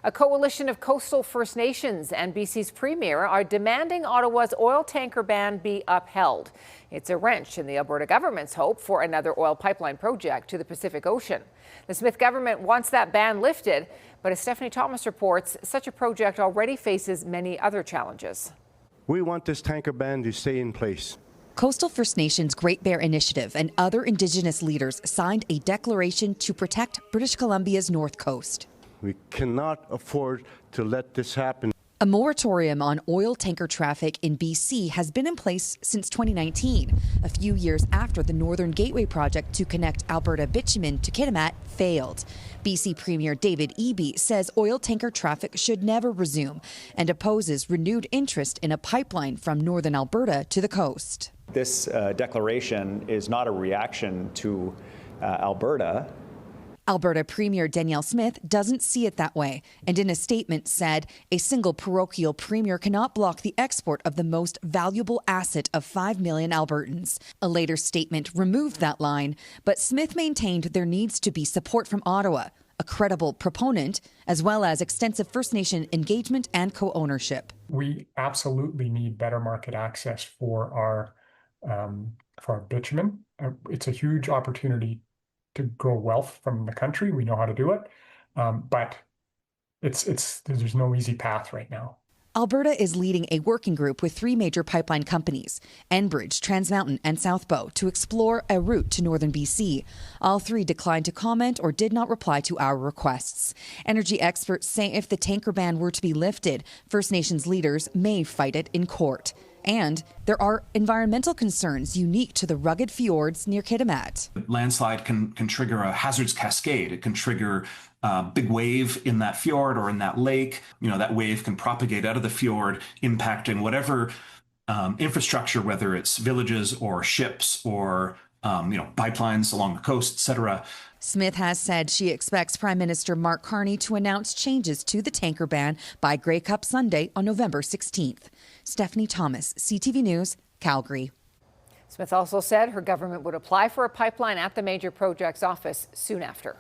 A coalition of coastal First Nations and BC's premier are demanding Ottawa's oil tanker ban be upheld. It's a wrench in the Alberta government's hope for another oil pipeline project to the Pacific Ocean. The Smith government wants that ban lifted, but as Stephanie Thomas reports, such a project already faces many other challenges. We want this tanker ban to stay in place. Coastal First Nations Great Bear Initiative and other Indigenous leaders signed a declaration to protect British Columbia's north coast. We cannot afford to let this happen. A moratorium on oil tanker traffic in BC has been in place since 2019, a few years after the Northern Gateway project to connect Alberta bitumen to Kitimat failed. BC Premier David Eby says oil tanker traffic should never resume and opposes renewed interest in a pipeline from northern Alberta to the coast. This declaration is not a reaction to Alberta. Alberta Premier Danielle Smith doesn't see it that way, and in a statement said a single parochial premier cannot block the export of the most valuable asset of 5 million Albertans. A later statement removed that line, but Smith maintained there needs to be support from Ottawa, a credible proponent, as well as extensive First Nation engagement and co-ownership. We absolutely need better market access for our bitumen. It's a huge opportunity to grow wealth from the country. We know how to do it, but there's no easy path right now. Alberta is leading a working group with 3 major pipeline companies, Enbridge, Trans Mountain, and Southbow, to explore a route to northern BC. All 3 declined to comment or did not reply to our requests. Energy experts say if the tanker ban were to be lifted, First Nations leaders may fight it in court. And there are environmental concerns unique to the rugged fjords near Kitimat. Landslide can trigger a hazards cascade. It can trigger a big wave in that fjord or in that lake. That wave can propagate out of the fjord, impacting whatever infrastructure, whether it's villages or ships or pipelines along the coast, etc. Smith has said she expects Prime Minister Mark Carney to announce changes to the tanker ban by Grey Cup Sunday on November 16th. Stephanie Thomas, CTV News, Calgary. Smith also said her government would apply for a pipeline at the major projects office soon after.